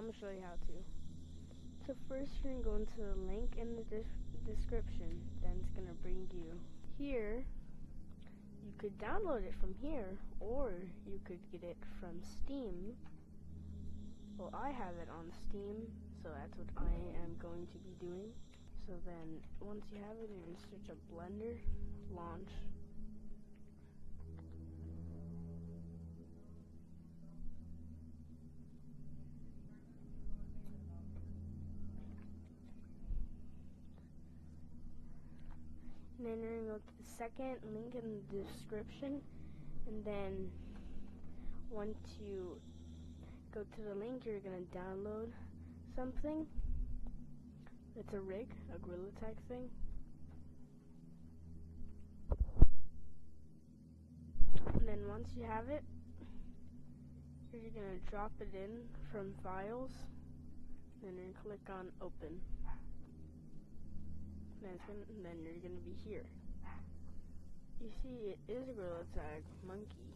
I'm gonna show you how to. So first you're gonna go into the link in the description, then it's gonna bring you here. You could download it from here, or you could get it from Steam. Well, I have it on Steam, so that's what I am going to be doing. So then, once you have it, you're going to search up Blender, launch. And then you're going to go to the second link in the description, and then once you go to the link, you're going to download something. It's a rig, a Gorilla Tag thing. And then once you have it, you're going to drop it in from Files, and then you're going to click on Open. And then you're going to be here. You see, it is a Gorilla Tag monkey,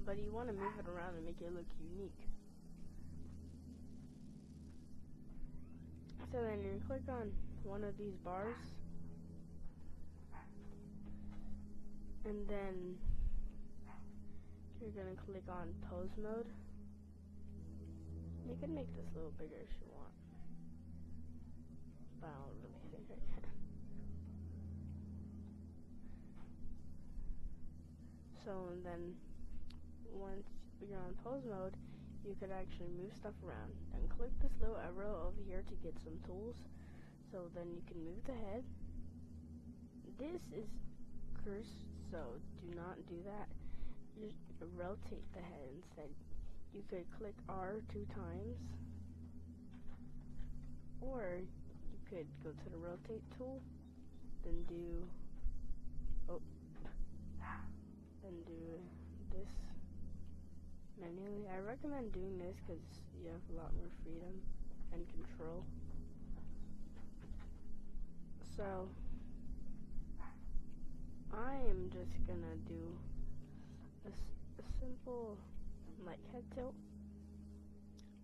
but you want to move it around and make it look unique. So then you click on one of these bars, and then you're going to click on pose mode. You can make this a little bigger if you want, but I don't really think I can. So and then once you're on pose mode, you could actually move stuff around and click this little arrow over here to get some tools. So then you can move the head. This is cursed, so do not do that. Just rotate the head instead. You could click R 2 times, or you could go to the rotate tool, then do this manually. I recommend doing this because you have a lot more freedom and control. So I am just gonna do a simple like head tilt,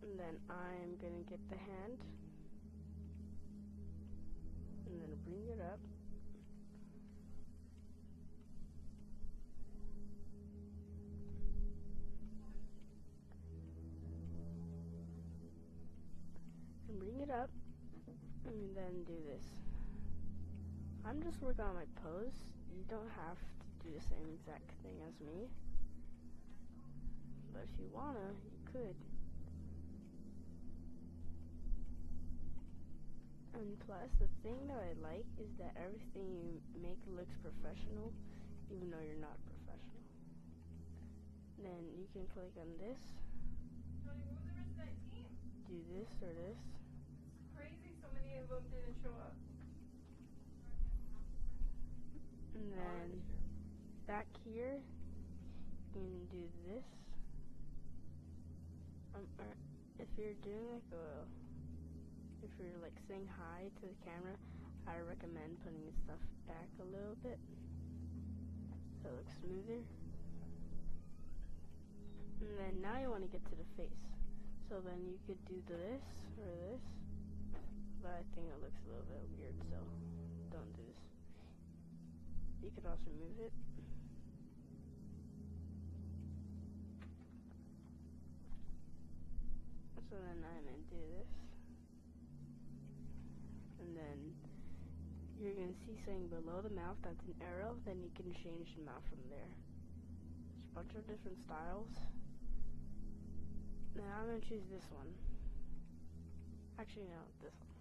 and then I'm gonna get the hand and then bring it up. Bring it up, and then do this. I'm just working on my pose. You don't have to do the same exact thing as me, but if you wanna, you could. And plus, the thing that I like is that everything you make looks professional, even though you're not professional. Then you can click on this, do this or this. Crazy, so many of them didn't show up. And then back here, you can do this. If you're doing if you're like saying hi to the camera, I recommend putting stuff back a little bit so it looks smoother. And then now you want to get to the face. So then you could do this or this, but I think it looks a little bit weird, so don't do this. You could also move it. So then I'm going to do this. And then you're going to see something below the mouth that's an arrow, then you can change the mouth from there. There's a bunch of different styles. Now I'm going to choose this one. Actually, no, this one.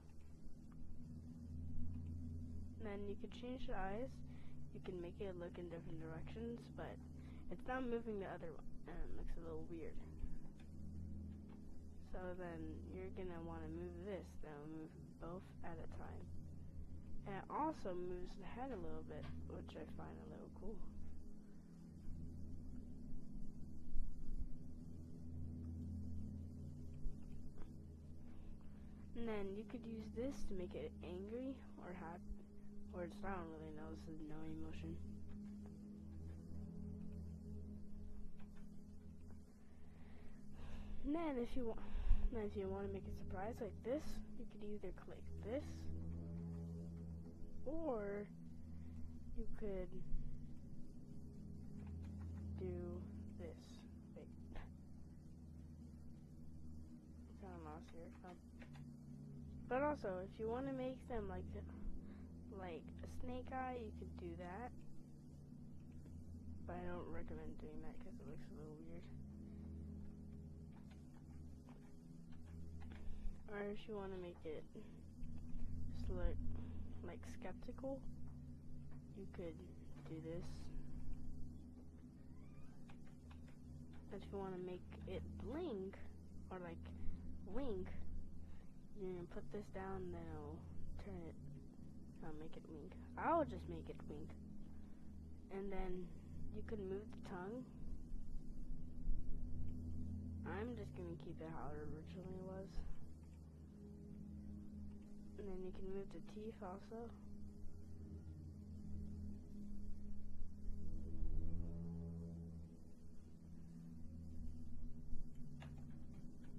And then you can change the eyes. You can make it look in different directions, but it's not moving the other one, and it looks a little weird. So then you're going to want to move this. Then move both at a time. And it also moves the head a little bit, which I find a little cool. And then you could use this to make it angry or happy, or it's, I don't really know, this is no emotion. And then if you want to make a surprise like this, you could either click this, or you could do this. Wait. Kind of lost here. But also, if you want to make them like a snake eye, you could do that. But I don't recommend doing that because it looks a little weird. Or if you want to make it just look like skeptical, you could do this. If you want to make it blink or like wink, you're gonna put this down, then it'll turn it. I'll make it wink. I'll just make it wink. And then you can move the tongue. I'm just gonna keep it how it originally was. And then you can move the teeth also.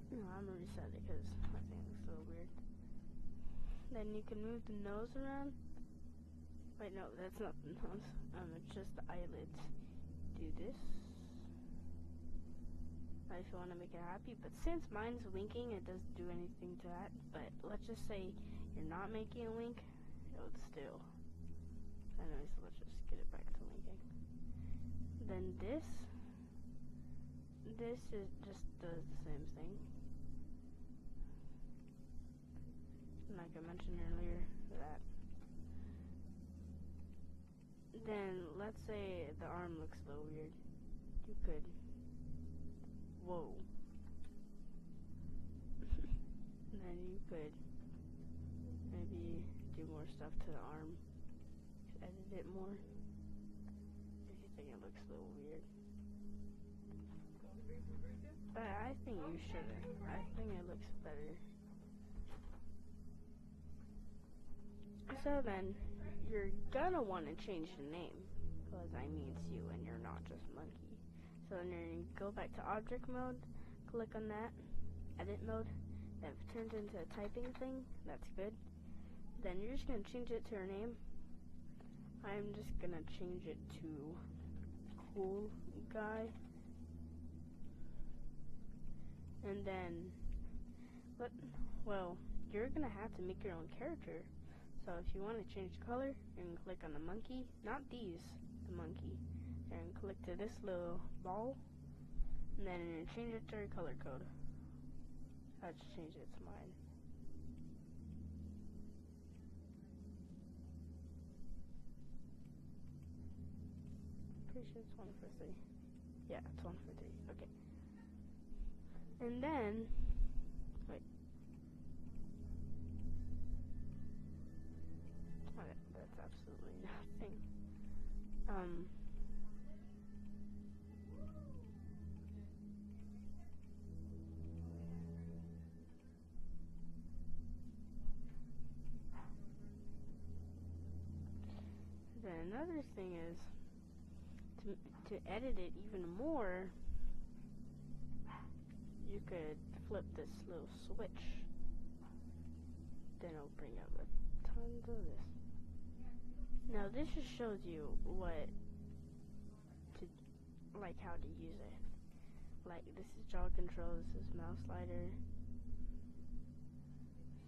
No, I'm gonna reset it because I think it looks a little weird. Then you can move the nose around. Wait, no, that's not the nose. It's just the eyelids. Do this. If you want to make it happy, but since mine's winking, it doesn't do anything to that. But let's just say you're not making a wink, it would still. Anyways, let's just get it back to winking. Then this is just does the same thing. Like I mentioned earlier, that. Then let's say the arm looks a little weird. You could. Whoa. And then you could maybe do more stuff to the arm. Just edit it more. If you think it looks a little weird. But I think you shouldn't. I think it looks better. So then, you're gonna want to change the name. Because I mean it's you and you're not just monkey. So then you're going to go back to object mode, click on that, edit mode, then if it turns into a typing thing, that's good. Then you're just going to change it to your name. I'm just going to change it to Cool Guy. And then, well, you're going to have to make your own character. So if you want to change color, you can click on the monkey, not these, the monkey. And click to this little ball, and then change it to your color code. I just changed it to mine. Pretty sure it's 1 for 3. Yeah, it's 1 for 3. Okay. And then, wait. Okay, that's absolutely nothing. Then another thing is to edit it even more, you could flip this little switch. Then it'll bring up tons of this. Now this just shows you how to use it. Like this is jaw control, this is mouse slider.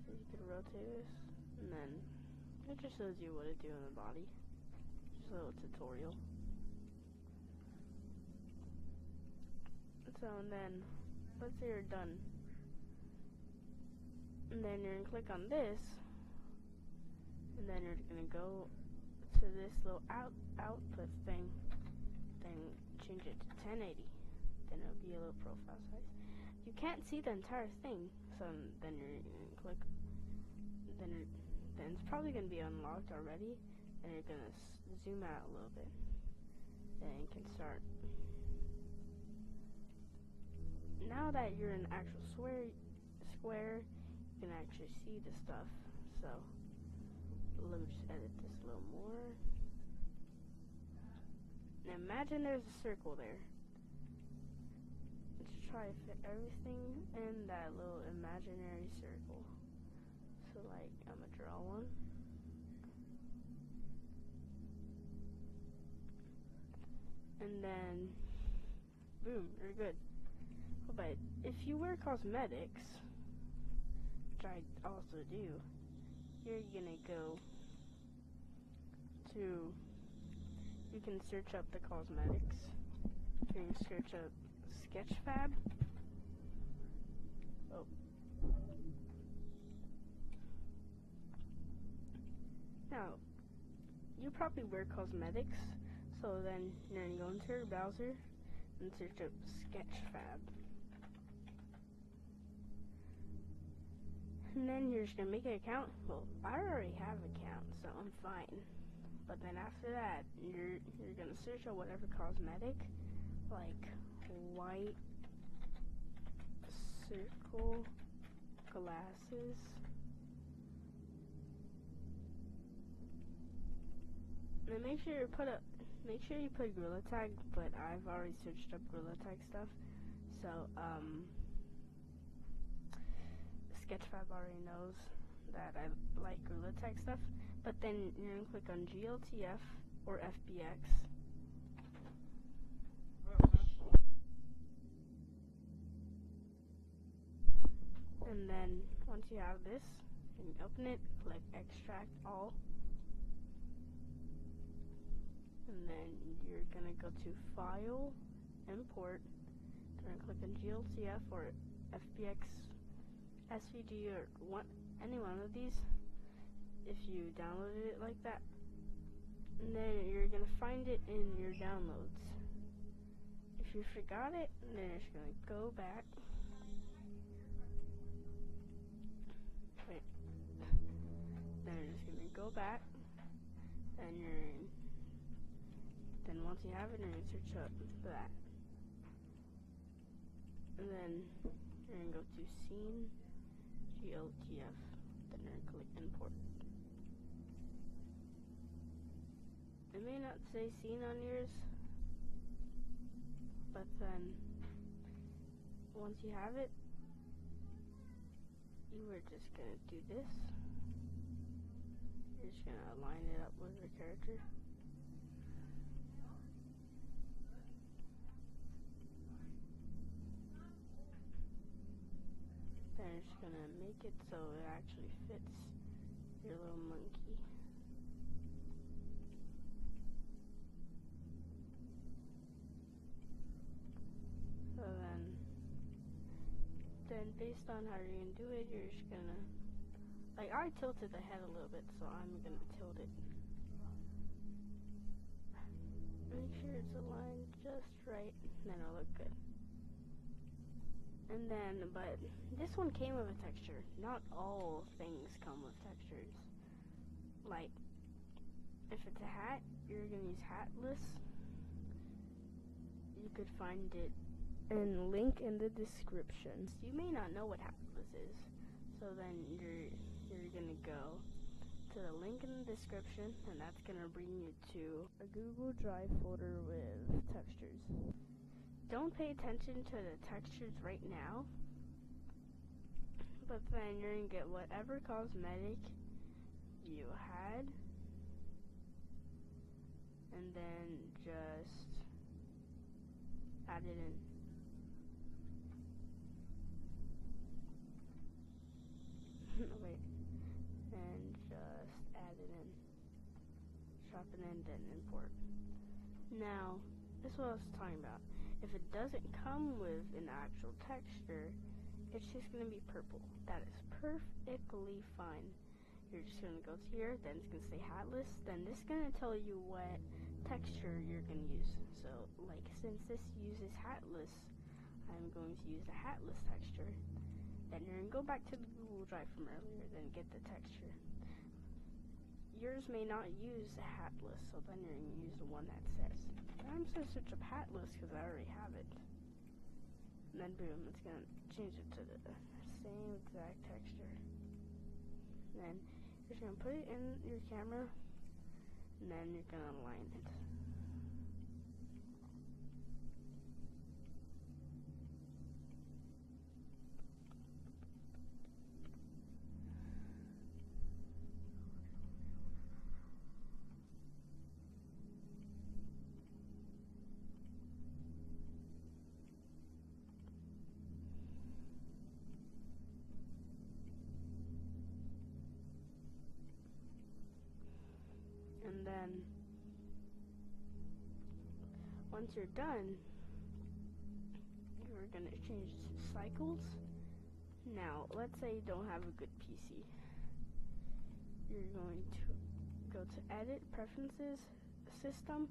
So you could rotate this, and then it just shows you what to do in the body. Just a little tutorial. So and then, let's say you're done. And then you're gonna click on this, and then you're gonna go to this little output thing, then change it to 1080. Then it'll be a little profile size. You can't see the entire thing, so then you're gonna click. Then it's probably gonna be unlocked already, and you're gonna zoom out a little bit. Then you can start. Now that you're in actual square, you can actually see the stuff. So let me just edit this a little more. Now imagine there's a circle there. Let's try try to fit everything in that little imaginary circle. So like, I'm gonna draw one. And then, boom, you're good. But if you wear cosmetics, which I also do, you're gonna go to, you can search up the cosmetics. You can search up Sketchfab. Oh. Now, you probably wear cosmetics, so then you're gonna go into your browser and search up Sketchfab. And then you're just gonna make an account. Well, I already have an account, so I'm fine. But then after that, you're gonna search on whatever cosmetic, like white circle glasses. And make sure you put Gorilla Tag, but I've already searched up Gorilla Tag stuff. So Sketchfab already knows that I like Gorilla Tag stuff. But then you're gonna click on GLTF or FBX. And then once you have this, you can open it, click Extract All. And then you're gonna go to File, Import. You're gonna click on GLTF or FBX, SVG, or any one of these. If you downloaded it like that, and then you're gonna find it in your downloads. If you forgot it, then you're just gonna go back. Wait. Then you're just gonna go back, and then once you have it, you're gonna search up that, and then you're gonna go to Scene, GLTF. Then you're gonna click Import. It may not say Scene on yours, but then once you have it, you are just gonna do this. You're just gonna align it up with your character. Then you're just gonna make it so it actually fits your little monkey. So then based on how you're gonna do it, you're just gonna, like, I tilted the head a little bit, so I'm gonna tilt it. Make sure it's aligned just right, and then it'll look good. And then, but this one came with a texture. Not all things come with textures. Like, if it's a hat, you're gonna use Hatless. You could find it and link in the description. So you may not know what Hatless is, so then you're gonna go to the link in the description, and that's gonna bring you to a Google Drive folder with textures. Don't pay attention to the textures right now, but then you're gonna get whatever cosmetic you had, and then just add it in. Wait, and just add it in. Drop it in, then import. Now, this is what I was talking about. If it doesn't come with an actual texture, it's just going to be purple. That is perfectly fine. You're just going to go to here, then it's going to say Hatless, then this is going to tell you what texture you're going to use. So, like, since this uses Hatless, I'm going to use the Hatless texture. Then you're going to go back to the Google Drive from earlier, then get the texture. Yours may not use the Hatless, so then you're going to use the one that says. I'm just going to search up Hatless because I already have it. And then boom, it's going to change it to the same exact texture. And then you're just going to put it in your camera, and then you're going to align it. done. Once you're done, you're gonna change it to cycles. Now, let's say you don't have a good PC. You're going to go to Edit, Preferences, System,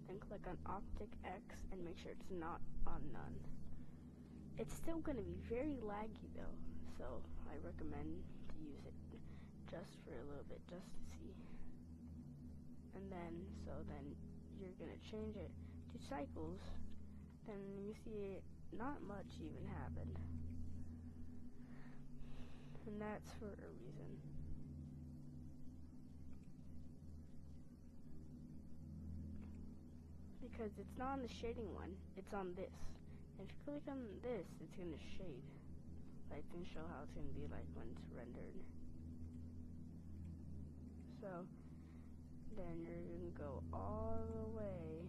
then click on Optic X and make sure it's not on None. It's still going to be very laggy though, so I recommend to use it just for a little bit, just to see. And then you're going to change it to cycles, then you see not much even happened. And that's for a reason. Because it's not on the shading one, it's on this. And if you click on this, it's going to shade. Like, it's going to show how it's going to be like when it's rendered. So, then you're going to go all the way.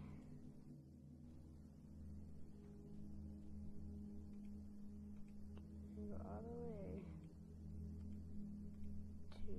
You go all the way to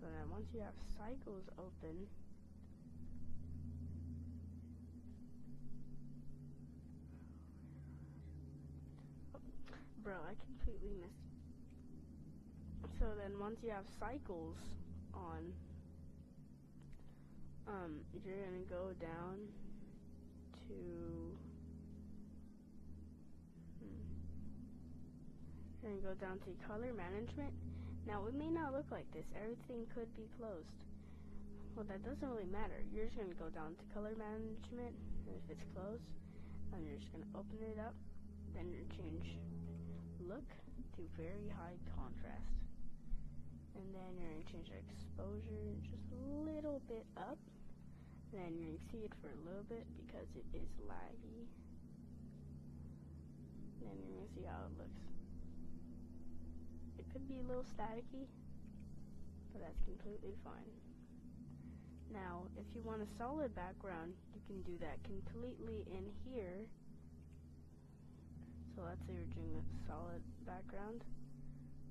So then once you have cycles open, bro, I completely missed. So then once you have cycles on, you're gonna go down to you're gonna go down to color management. Now, it may not look like this. Everything could be closed. Well, that doesn't really matter. You're just going to go down to color management, and if it's closed, then you're just going to open it up. Then you change look to very high contrast. And then you're going to change the exposure just a little bit up. Then you're going to see it for a little bit because it is laggy. Then you're going to see how it looks. It could be a little staticky, but that's completely fine. Now, if you want a solid background, you can do that completely in here. So let's say you're doing a solid background.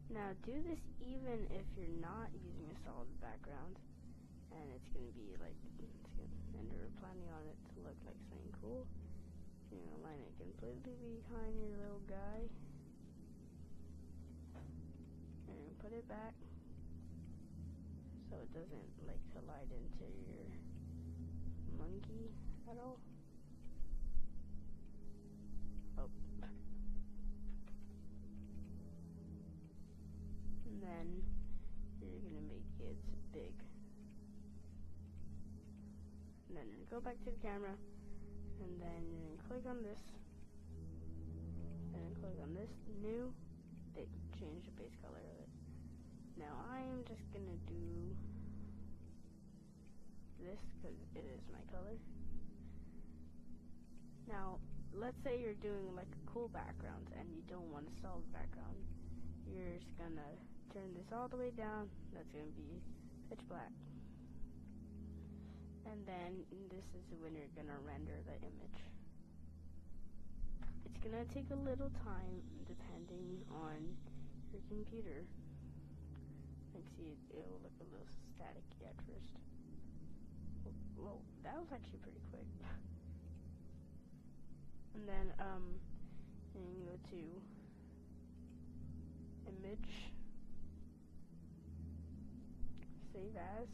Now, do this even if you're not using a solid background, and it's going to be like, and you're planning on it to look like something cool. You're going to line it completely behind your little guy. Put it back so it doesn't like collide into your monkey at all. Oh. And then you're gonna make it big. And then you're gonna go back to the camera, and then you're gonna click on this, and click on this new. They change the base color of it. Now I'm just gonna do this because it is my color. Now, let's say you're doing like a cool background and you don't want a solid background. You're just gonna turn this all the way down. That's gonna be pitch black. And then this is when you're gonna render the image. It's gonna take a little time depending on your computer. Like, see, it'll look a little staticky at first. Whoa, that was actually pretty quick. And then, you go to Image, Save As,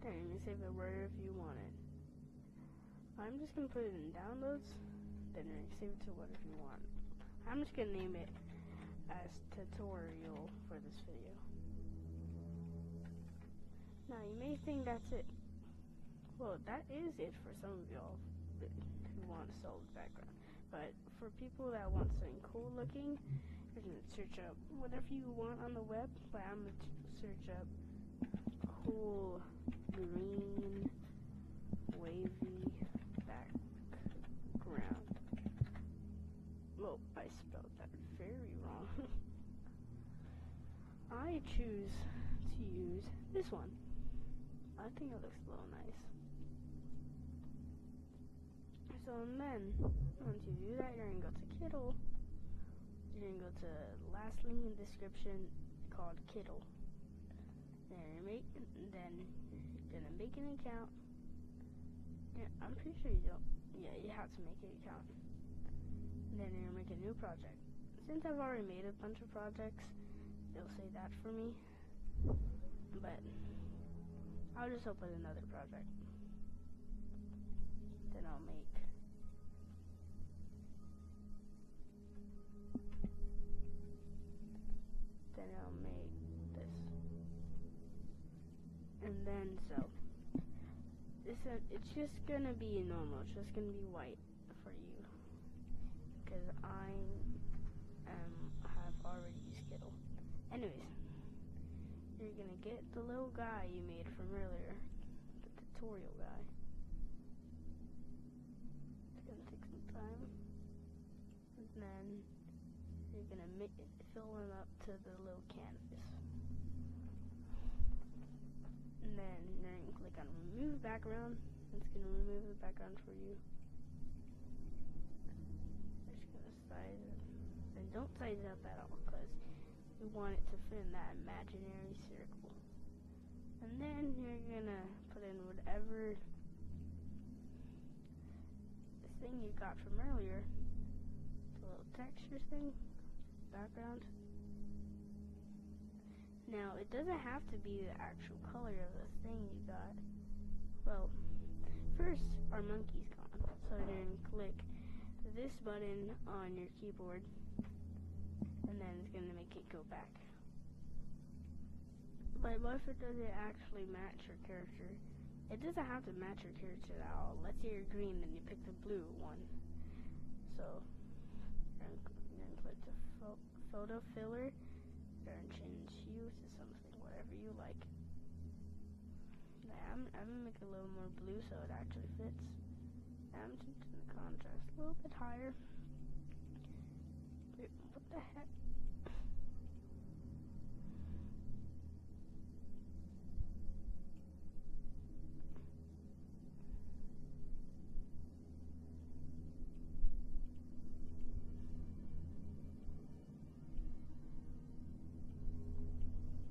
then you can save it wherever you want it. I'm just gonna put it in Downloads, then you can save it to whatever you want. I'm just gonna name it as tutorial for this video. Now, you may think that's it. Well, that is it for some of y'all who want a solid background. But for people that want something cool looking, You're gonna search up whatever you want on the web, but I'm gonna search up cool green wavy background. Well, I spelled that very wrong. I choose to use this one. I think it looks a little nice. So then, once you do that, you're gonna go to Kittl. You're gonna go to the last link in the description called Kittl. Then you're gonna make an account. Yeah, I'm pretty sure you don't. Yeah, you have to make an account. And then you're gonna make a new project. Since I've already made a bunch of projects, it'll say that for me. But I'll just open another project. Then I'll make this. And then it's just gonna be normal. It's just gonna be white for you, because I have already used Kittl. Anyways, you're gonna get the little guy you made from earlier, the tutorial guy. It's gonna take some time, and then you're gonna fill him up to the little canvas. And then you're going to click on remove background. It's going to remove the background for you. Just going to size it. And don't size it up at all, because we want it to fit in that imaginary circle. And then you're going to put in whatever thing you got from earlier. The little texture thing. Background. Now, it doesn't have to be the actual color of the thing you got. Well, first, our monkey's gone. So you're going to click this button on your keyboard, and then it's going to make it go back. But what if it doesn't actually match your character? It doesn't have to match your character at all. Let's say you're green, then you pick the blue one. So, you're going to click the photo filler. You're going to change hue to something, whatever you like. Now, I'm going to make it a little more blue so it actually fits. Now I'm changing the contrast a little bit higher. Wait, what the heck?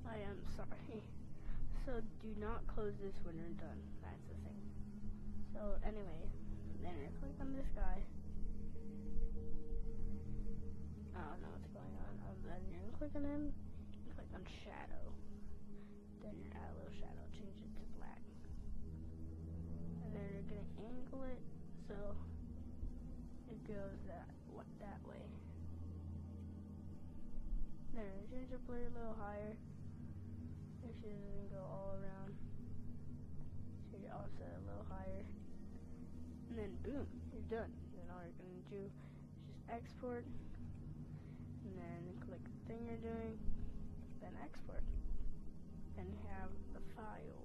I am sorry. So do not close this when you're done. That's the thing. So anyway, then you click on this guy. I don't know what's going on. Then you're gonna click on him. Click on shadow. Then you're add a little shadow. Change it to black. And then you're gonna angle it so it goes that way. Then change your blur a little higher. Make sure it doesn't go all around. Change your offset a little higher. And then boom, you're done. Then all you're going to do is just export. And then click the thing you're doing. Then export. Then you have the file.